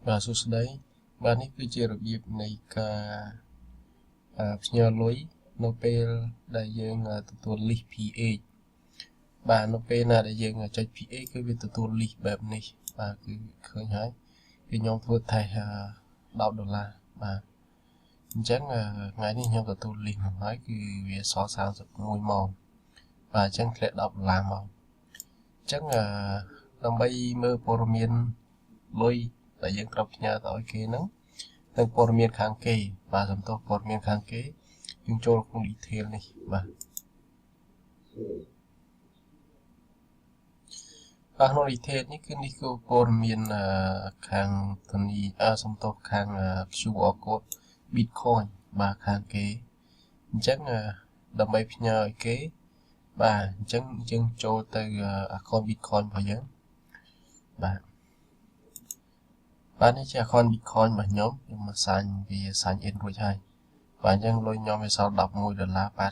Và số đấy và này cứ chiaរបៀបនៃការផ្ញើលុយនៅពេលដែលយើងទទួល list PH បាទនៅពេលណាដែលយើងចុច PH គឺវាទទួល list បែបនេះបាទគឺឃើញហើយគឺខ្ញុំធ្វើតេស្ត$10បាទអញ្ចឹងថ្ងៃនេះខ្ញុំទទួល list មកហើយគឺវាសល់31ម៉ោងបាទអញ្ចឹងធ្លាក់$10មកអញ្ចឹងដើម្បីមើលព័ត៌មានលុយដែលយើងត្រូវផ្ញើទៅឲ្យគេហ្នឹងនិងព័ត៌មានខាងគេបាទសំទោសព័ត៌មានខាងគេយើងចូលក្នុង detail នេះបាទក្នុង detail នេះគឺព័ត៌មានខាងធនីសំទោសខាង QR code Bitcoin បាទខាងគេអញ្ចឹងដើម្បីផ្ញើឲ្យគេបាទអញ្ចឹងយើងចូលទៅ account Bitcoin របស់យើងបាទនេះជា account Bitcoin របស់ខ្ញុំមកសាញវាសាញ in រួចហើយបាទអញ្ចឹងលុយខ្ញុំវាសល់$11.82បាទ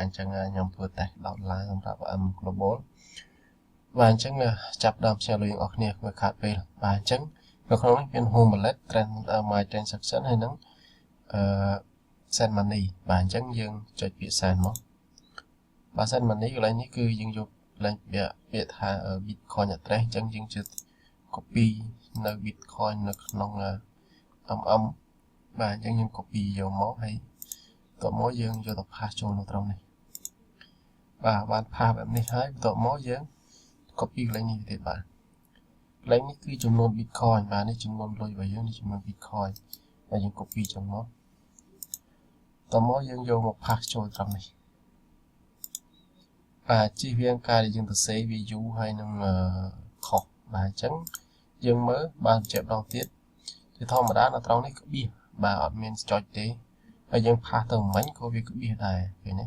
អញ្ចឹងខ្ញុំធ្វើតេស្ត$10សម្រាប់ M Global បាទអញ្ចឹងចាប់ដើមផ្ញើលុយរបស់អ្នកគ្នាវាខាតពេលបាទអញ្ចឹងនៅក្នុងនេះមាន Home Wallet My Transaction ហើយនឹងSend Money បាទអញ្ចឹងយើងចុចពាក្យ Send មកបាទ Send Money កន្លែងនេះគឺយើងយកកន្លែងពាក្យថា Bitcoin address អញ្ចឹងយើងជឿ copy នៅ Bitcoin នៅក្នុង MM បាទអញ្ចឹងយើង copy យកមកហើយបន្ទាប់មកយើងយកទៅ paste ចូលនៅត្រង់នេះបាទបាន paste បែបនេះហើយបន្ទាប់មកយើង copy កន្លែងនេះទៀតបាទកន្លែងនេះគឺចំនួន Bitcoin បាទនេះចំនួនលុយរបស់យើងនេះចំនួន Bitcoin ហើយយើង copy ចឹងមកតមកយើងយកមក paste ចូលត្រង់នេះបាទជិះវាងការដែលយើងទៅសេវាយូរហើយនឹងខុសបាទអញ្ចឹងយើងមើលបានជាម្ដងទៀតជាធម្មតានៅត្រង់នេះក្បៀសបាទអត់មានចុចទេហើយយើង paste ទៅមិញក៏វាក្បៀសដែរឃើញទេអ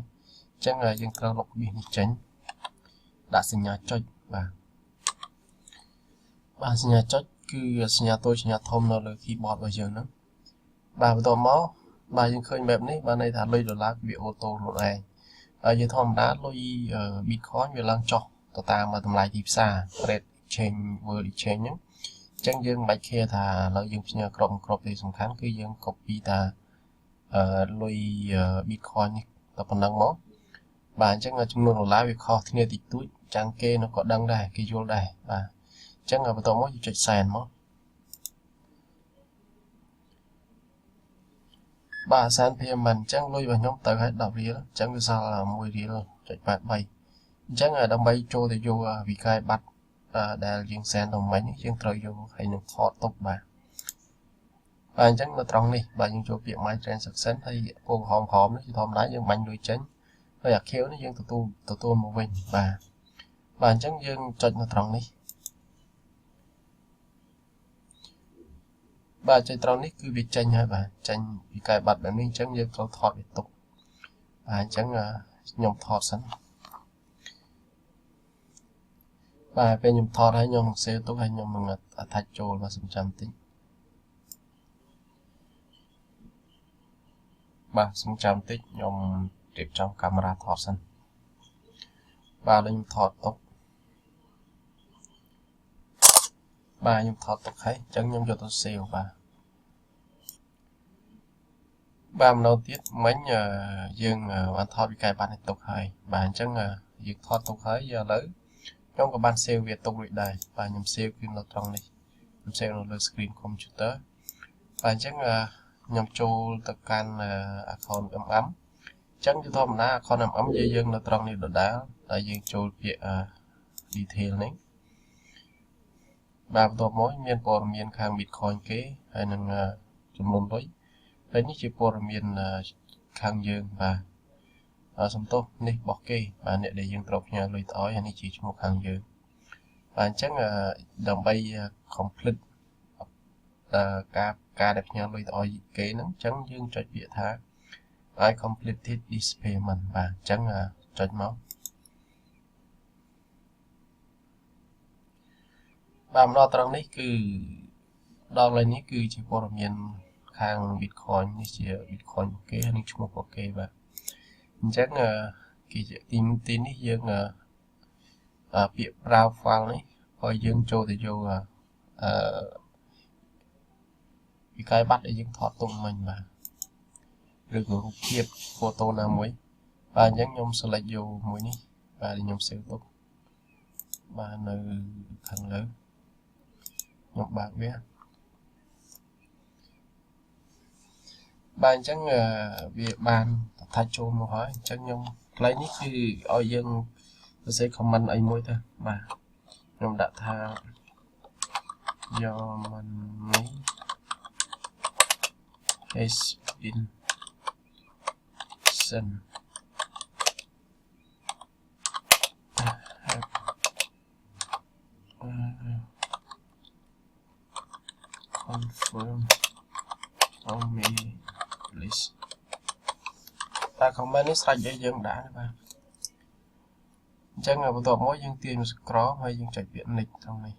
ញ្ចឹងយើងត្រូវលុបក្បៀសនេះចេញដាក់សញ្ញាចុចបាទសញ្ញាចុចគឺសញ្ញាតូចសញ្ញាធំនៅលើ keyboard របស់យើងហ្នឹងបាទបន្ទាប់មកបាទយើងឃើញបែបនេះបានន័យថាលុយដុល្លារវាអូតូខ្លួនឯងហើយជាធម្មតាលុយ Bitcoin វាឡើងចុះទៅតាមតម្លៃទីផ្សារ Rate Exchange World Exchange ហ្នឹងអញ្ចឹងយើងមិនបាច់ care ថាឥឡូវយើងផ្ញើគ្រប់ទេសំខាន់គឺយើង copy តាលុយ Bitcoin នេះតែប៉ុណ្ណឹងមកបាទអញ្ចឹងចំនួនដុល្លារវាខុសគ្នាតិចតួចចាំងគេnóក៏ដឹងដែរគេយល់ដែរបាទអញ្ចឹងបន្ទាប់មកយើងចុច Send មកបាទ Send Payment អញ្ចឹងលុយរបស់ខ្ញុំទៅឲ្យ10រៀលអញ្ចឹងវាសល់1រៀលចុច83អញ្ចឹងដើម្បីចូលទៅយកវិក័យប័ណ្ណដែលយើង Send ទៅមិញយើងត្រូវយកហើយនឹងថតទុកបាទអញ្ចឹងនៅត្រង់នេះបាទយើងចូលពាក្យ My Transaction ហើយពណ៌ក្រហមនេះជាធម្មតាយើងបាញ់លុយចេញហើយអាខៀវនេះយើងទទួលមកវិញបាទអញ្ចឹងយើងចុចនៅត្រង់នេះបាទចុចត្រង់នេះគឺវាចេញហើយបាទចេញវិក័យប័ណ្ណបែបនេះអញ្ចឹងយើងត្រូវថតវាទុកបាទអញ្ចឹងខ្ញុំថតសិនបាទពេលខ្ញុំថតហើយខ្ញុំនឹង save ទុកហើយខ្ញុំនឹង attach ចូលបាទសំចាំតិចបាទសំចាំតិចខ្ញុំរៀបចំកាមេរ៉ាថតសិនបាទខ្ញុំថតទុកបាទខ្ញុំថតទុកហើយអញ្ចឹងខ្ញុំយកទៅ save បាទម្ដងទៀតមិញយើងបានថតវិក័យប័ណ្ណនេះទុកហើយបាទអញ្ចឹងយើងថតទុកហើយឥឡូវខ្ញុំក៏បាន save វាទុករួចដែរបាទខ្ញុំ save គឺនៅត្រង់នេះខ្ញុំ save នៅលើ screen computer បាទអញ្ចឹងខ្ញុំចូលទៅកាន់ account MM អញ្ចឹងជាធម្មតា account MM យើងនៅត្រង់នេះដដែលហើយយើងចូលពាក្យ detail នេះបាទបន្ទាប់មកមានព័ត៌មានខាង Bitcoin គេហើយនឹងចំនួនលុយហើយនេះជាព័ត៌មានខាងយើងបាទសំទោសនេះរបស់គេបាទអ្នកដែលយើងត្រូវផ្ញើលុយទៅឲ្យហើយនេះជាឈ្មោះខាងយើងបាទអញ្ចឹងដើម្បី complete ការដែលផ្ញើលុយទៅឲ្យគេហ្នឹងអញ្ចឹងយើងចុចពាក្យថា I completed this payment បាទអញ្ចឹងចុចមកបាទមកដល់ត្រង់នេះគឺដល់ឡើយនេះគឺជាព័ត៌មានខាង Bitcoin នេះជា Bitcoin របស់គេហើយនឹងឈ្មោះរបស់គេបាទអញ្ចឹងគេទីនេះយើងពាក្យ browse file នេះឲ្យយើងចូលទៅយក ពីកាយបាត់ដែលយើងថតទុកមិញបាទឬក៏រូបភាព photo ណាមួយបាទអញ្ចឹងខ្ញុំ select យកមួយនេះបាទខ្ញុំ save ទុកបាទនៅខាងលើខ្ញុំបើកវាបាទអញ្ចឹងវាបានថាច់ចូលមកហើយអញ្ចឹងខ្ញុំកន្លែងនេះគឺឲ្យយើងសរសេរ comment អីមួយទៅបាទខ្ញុំដាក់ថាយកមិននេះ has been sent confirm on me please តែ comment នេះស្រេចឲ្យយើងដាក់ណាបាទអញ្ចឹងបន្ទាប់មកយើងទាញមក scroll ហើយយើងចុចពាក្យ next ត្រង់នេះ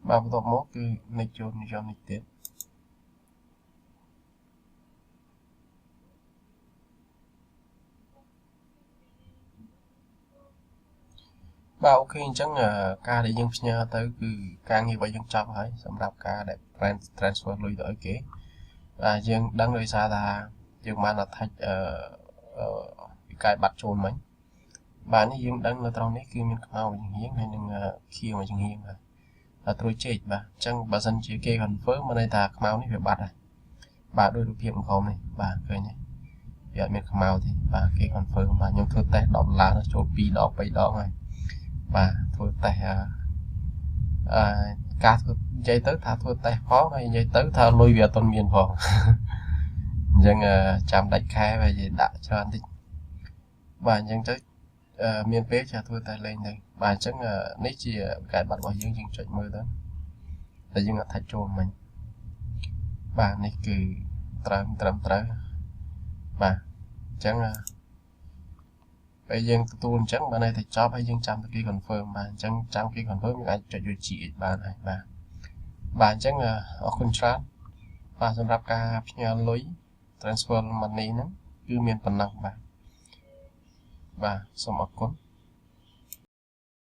បាទបន្ទាប់មកគឺ next ចូលនេះទៀតបាទអូខេអញ្ចឹងការដែលយើងផ្ញើទៅគឺការងាររបស់យើងចប់ហើយសម្រាប់ការដែល transfer លុយទៅឲ្យគេបាទយើងដឹងដោយសារថាយើងបាន attach វិក័យបាត់ចូលមិញបាទនេះយើងដឹងនៅត្រង់នេះគឺមានខ្មៅមួយចំហៀងហើយនឹងខៀវមួយចំហៀងបាទត្រួយចេកបាទអញ្ចឹងបើសិនជាគេ confirm មានន័យថាខ្មៅនេះវាបាត់ហើយបាទដោយរូបភាពក្រោមនេះបាទឃើញទេវាអត់មានខ្មៅទេបាទគេ confirm បាទខ្ញុំធ្វើតេស្ត$10ចូល2ដង3ដងហើយបាទធ្វើតេស្តការធ្វើនិយាយទៅថាធ្វើតេស្តផងហើយនិយាយទៅថាលុយវាអត់ទាន់មានផងអញ្ចឹងចាំដាច់ខែហើយនិយាយដាក់ច្រើនតិចបាទអញ្ចឹងទៅមានពេលចាធ្វើតេស្តលេងទៅបាទអញ្ចឹងនេះជាកែបាត់របស់យើងចុចមើលទៅតែយើងអត់ថាច់ចូលមិញបាទនេះគឺត្រឹមត្រូវបាទអញ្ចឹងពេលយើងទទួលអញ្ចឹងបានន័យថាចប់ហើយយើងចាំតែគេ confirm បាទអញ្ចឹងចាំគេ confirm យើងអាចចុចយក GH បានហើយបាទអញ្ចឹងអរគុណច្រើនបាទសម្រាប់ការផ្ញើលុយ transfer money ហ្នឹងគឺមានប៉ុណ្ណឹងបាទសូមអរគុណ